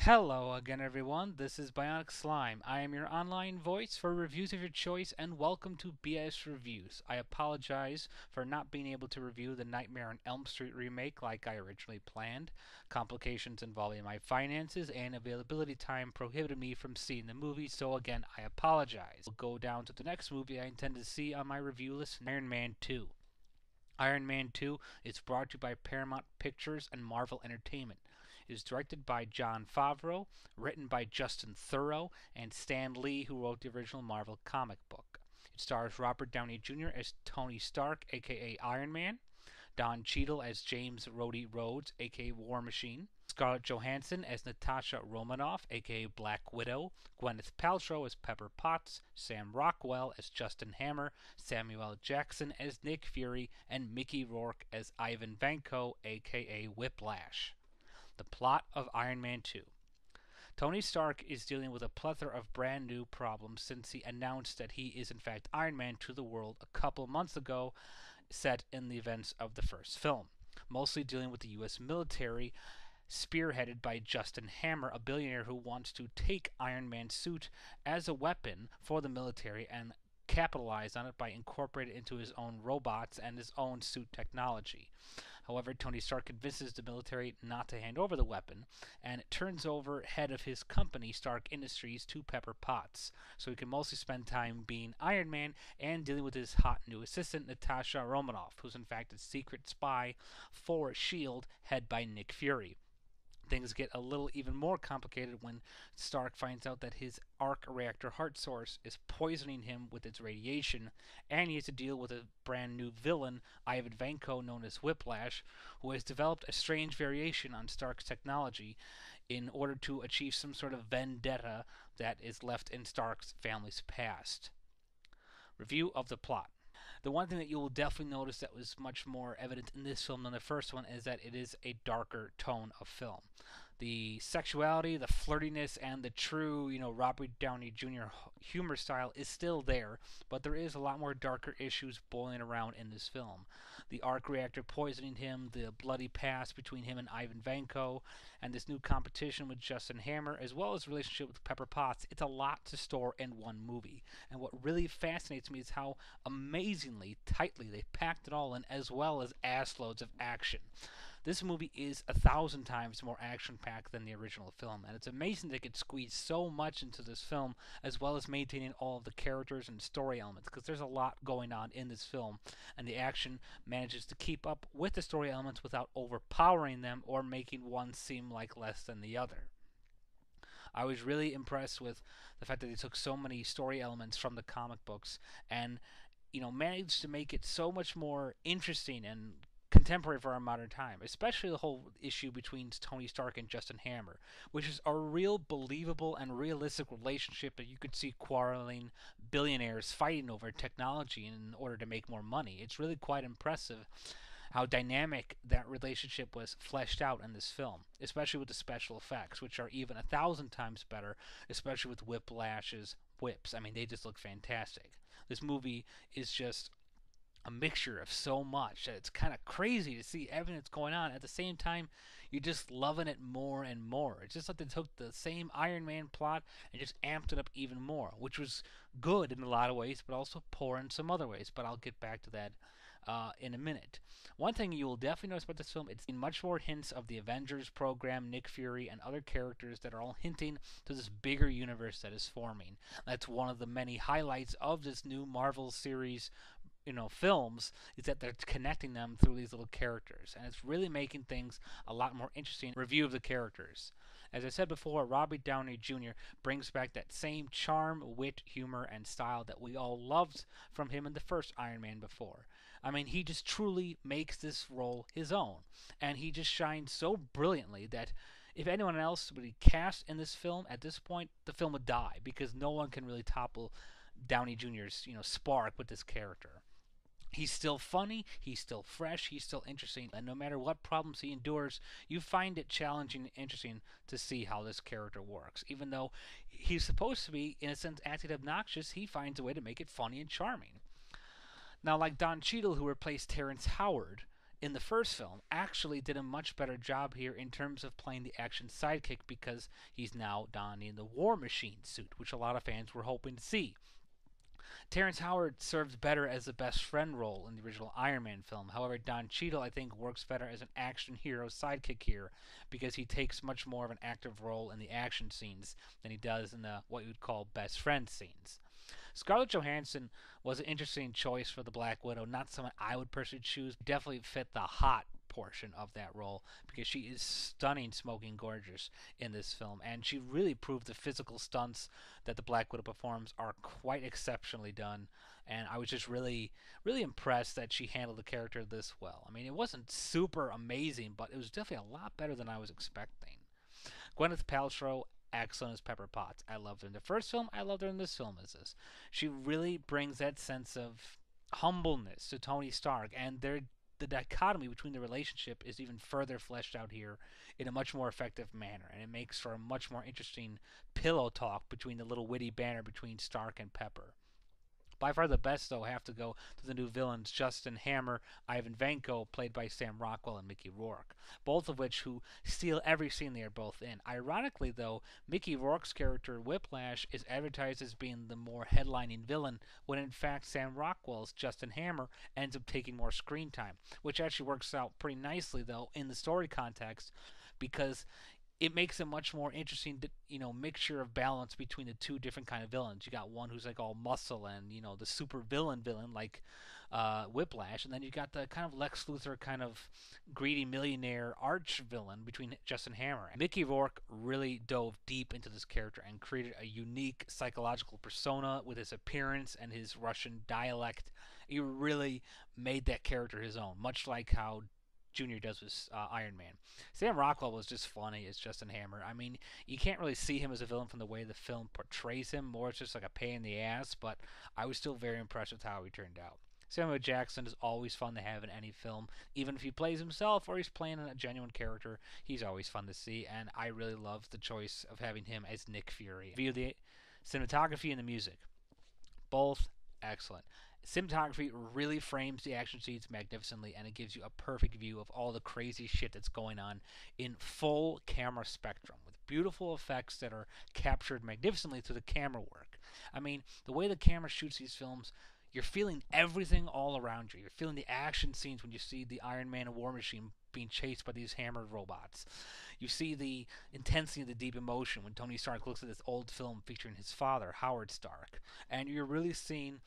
Hello again, everyone. This is Bionic Slime. I am your online voice for reviews of your choice, and welcome to BS Reviews. I apologize for not being able to review the Nightmare on Elm Street remake like I originally planned. Complications involving my finances and availability time prohibited me from seeing the movie, so again, I apologize. We'll go down to the next movie I intend to see on my review list, Iron Man 2. Iron Man 2 is brought to you by Paramount Pictures and Marvel Entertainment. It is directed by Jon Favreau, written by Justin Theroux, and Stan Lee, who wrote the original Marvel comic book. It stars Robert Downey Jr. as Tony Stark, aka Iron Man, Don Cheadle as James Rhodey Rhodes, aka War Machine, Scarlett Johansson as Natasha Romanoff, aka Black Widow, Gweneth Paltrow as Pepper Potts, Sam Rockwell as Justin Hammer, Samuel Jackson as Nick Fury, and Mickey Rourke as Ivan Vanko, aka Whiplash. The plot of Iron Man 2. Tony Stark is dealing with a plethora of brand new problems since he announced that he is in fact Iron Man to the world a couple months ago, set in the events of the first film. Mostly dealing with the US military, spearheaded by Justin Hammer, a billionaire who wants to take Iron Man's suit as a weapon for the military and capitalize on it by incorporating it into his own robots and his own suit technology. However, Tony Stark convinces the military not to hand over the weapon, and it turns over head of his company, Stark Industries, to Pepper Potts, so he can mostly spend time being Iron Man and dealing with his hot new assistant, Natasha Romanoff, who's in fact a secret spy for S.H.I.E.L.D., head by Nick Fury. Things get a little even more complicated when Stark finds out that his arc reactor heart source is poisoning him with its radiation, and he has to deal with a brand new villain, Ivan Vanko, known as Whiplash, who has developed a strange variation on Stark's technology in order to achieve some sort of vendetta that is left in Stark's family's past. Review of the plot. The one thing that you will definitely notice that was much more evident in this film than the first one is that it is a darker tone of film. The sexuality, the flirtiness, and the true, Robert Downey Jr. humor style is still there, but there is a lot more darker issues boiling around in this film. The arc reactor poisoning him, the bloody past between him and Ivan Vanko, and this new competition with Justin Hammer, as well as relationship with Pepper Potts. It's a lot to store in one movie. And what really fascinates me is how amazingly tightly they packed it all in, as well as assloads of action. This movie is 1,000 times more action-packed than the original film, and it's amazing they could squeeze so much into this film, as well as maintaining all of the characters and story elements, because there's a lot going on in this film, and the action manages to keep up with the story elements without overpowering them or making one seem like less than the other. I was really impressed with the fact that they took so many story elements from the comic books and managed to make it so much more interesting and contemporary for our modern time, especially the whole issue between Tony Stark and Justin Hammer, which is a real believable and realistic relationship that you could see quarreling billionaires fighting over technology in order to make more money. It's really quite impressive how dynamic that relationship was fleshed out in this film, especially with the special effects, which are even 1,000 times better, especially with Whiplash's whips. I mean, they just look fantastic. This movie is just a mixture of so much that it's kind of crazy to see everything that's going on. At the same time, you're just loving it more and more. It's just like they took the same Iron Man plot and just amped it up even more, which was good in a lot of ways, but also poor in some other ways. But I'll get back to that in a minute. One thing you will definitely notice about this film, it's much more hints of the Avengers program, Nick Fury, and other characters that are all hinting to this bigger universe that is forming. That's one of the many highlights of this new Marvel series films, is that they're connecting them through these little characters, and it's really making things a lot more interesting. Review of the characters. As I said before, Robert Downey Jr. brings back that same charm, wit, humor, and style that we all loved from him in the first Iron Man before. I mean, he just truly makes this role his own, and he just shines so brilliantly that if anyone else would be cast in this film at this point, the film would die, because no one can really topple Downey Jr.'s spark with this character. He's still funny, he's still fresh, he's still interesting, and no matter what problems he endures, you find it challenging and interesting to see how this character works. Even though he's supposed to be, in a sense, acting obnoxious, he finds a way to make it funny and charming. Now, like Don Cheadle, who replaced Terrence Howard in the first film, actually did a much better job here in terms of playing the action sidekick because he's now donning the War Machine suit, which a lot of fans were hoping to see. Terrence Howard served better as the best friend role in the original Iron Man film. However, Don Cheadle, I think, works better as an action hero sidekick here because he takes much more of an active role in the action scenes than he does in the what you'd call best friend scenes. Scarlett Johansson was an interesting choice for the Black Widow. Not someone I would personally choose. Definitely fit the hot portion of that role because she is stunning, smoking gorgeous in this film, and she really proved the physical stunts that the Black Widow performs are quite exceptionally done. And I was just really, really impressed that she handled the character this well. I mean, it wasn't super amazing, but it was definitely a lot better than I was expecting. Gweneth Paltrow, excellent as Pepper Potts. I loved her in the first film. I loved her in this film as this. She really brings that sense of humbleness to Tony Stark, and the dichotomy between the relationship is even further fleshed out here in a much more effective manner, and it makes for a much more interesting pillow talk between the little witty banter between Stark and Pepper. By far the best, though, have to go to the new villains Justin Hammer, Ivan Vanko, played by Sam Rockwell, and Mickey Rourke, both of which who steal every scene they are both in. Ironically, though, Mickey Rourke's character Whiplash is advertised as being the more headlining villain, when in fact Sam Rockwell's Justin Hammer ends up taking more screen time, which actually works out pretty nicely, though, in the story context, because it makes a much more interesting, mixture of balance between the two different kind of villains. You got one who's like all muscle and the super villain like Whiplash, and then you got the kind of Lex Luthor kind of greedy millionaire arch villain between Justin Hammer. And Mickey Rourke really dove deep into this character and created a unique psychological persona with his appearance and his Russian dialect. He really made that character his own, much like how Junior does with Iron Man. Sam Rockwell was just funny as Justin Hammer. I mean, you can't really see him as a villain from the way the film portrays him. More, it's just like a pain in the ass, but I was still very impressed with how he turned out. Samuel Jackson is always fun to have in any film. Even if he plays himself or he's playing a genuine character, he's always fun to see, and I really love the choice of having him as Nick Fury. View the cinematography and the music. Both excellent. Cinematography really frames the action scenes magnificently, and it gives you a perfect view of all the crazy shit that's going on in full camera spectrum with beautiful effects that are captured magnificently through the camera work. I mean, the way the camera shoots these films, you're feeling everything all around you. You're feeling the action scenes when you see the Iron Man and War Machine being chased by these hammered robots. You see the intensity of the deep emotion when Tony Stark looks at this old film featuring his father, Howard Stark. And you're really seeing,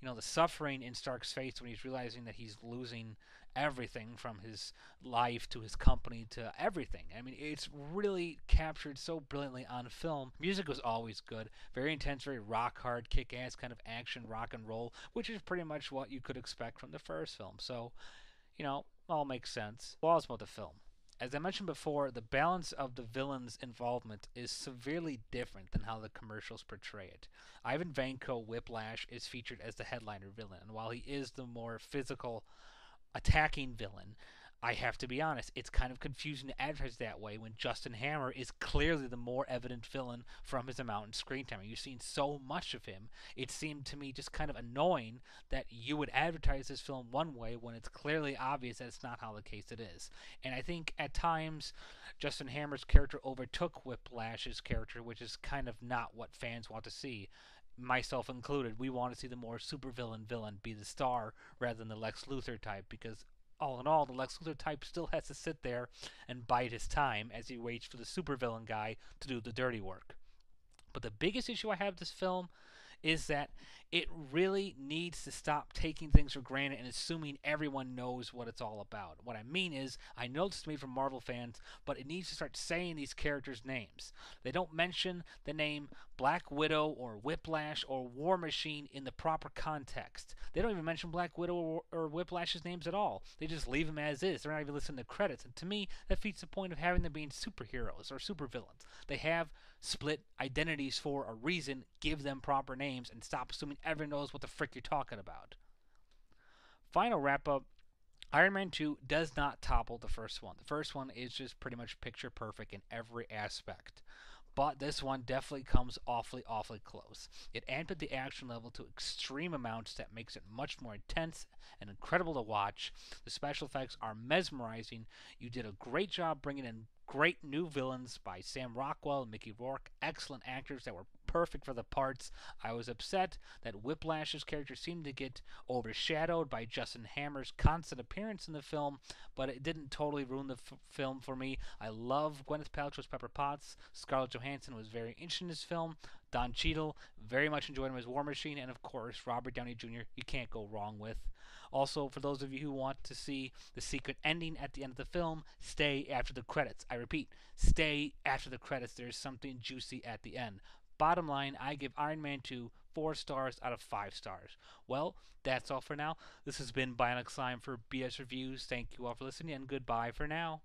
the suffering in Stark's face when he's realizing that he's losing everything from his life to his company to everything. I mean, it's really captured so brilliantly on film. Music was always good. Very intense, very rock hard, kick-ass kind of action rock and roll, which is pretty much what you could expect from the first film. So, all makes sense. Flaws about the film. As I mentioned before, the balance of the villain's involvement is severely different than how the commercials portray it. Ivan Vanko, Whiplash, is featured as the headliner villain, and while he is the more physical, attacking villain, I have to be honest, it's kind of confusing to advertise that way when Justin Hammer is clearly the more evident villain from his amount in screen time. You've seen so much of him, it seemed to me just kind of annoying that you would advertise this film one way when it's clearly obvious that it's not how the case it is. And I think at times Justin Hammer's character overtook Whiplash's character, which is kind of not what fans want to see, myself included. We want to see the more supervillain villain be the star rather than the Lex Luthor type, because all in all, the Lex Luthor type still has to sit there and bide his time as he waits for the supervillain guy to do the dirty work. But the biggest issue I have with this film is that it really needs to stop taking things for granted and assuming everyone knows what it's all about. What I mean is, I know this is made for Marvel fans, but it needs to start saying these characters' names. They don't mention the name Black Widow or Whiplash or War Machine in the proper context. They don't even mention Black Widow or Whiplash's names at all. They just leave them as is. They're not even listening to credits. And to me, that defeats the point of having them being superheroes or supervillains. They have split identities for a reason. Give them proper names and stop assuming everyone knows what the frick you're talking about. Final wrap up. Iron Man 2 does not topple the first one. The first one is just pretty much picture perfect in every aspect. but this one definitely comes awfully, awfully close. It amped the action level to extreme amounts that makes it much more intense and incredible to watch. The special effects are mesmerizing. You did a great job bringing in great new villains by Sam Rockwell and Mickey Rourke, excellent actors that were perfect for the parts. I was upset that Whiplash's character seemed to get overshadowed by Justin Hammer's constant appearance in the film, but it didn't totally ruin the film for me. I love Gweneth Paltrow's Pepper Potts. Scarlett Johansson was very interesting in this film. Don Cheadle, very much enjoyed him as War Machine, and of course Robert Downey Jr. You can't go wrong with. Also, for those of you who want to see the secret ending at the end of the film, stay after the credits. I repeat, stay after the credits. There's something juicy at the end. Bottom line, I give Iron Man 2 4 stars out of 5 stars. Well, that's all for now. This has been Bionic Slime for BS Reviews. Thank you all for listening, and goodbye for now.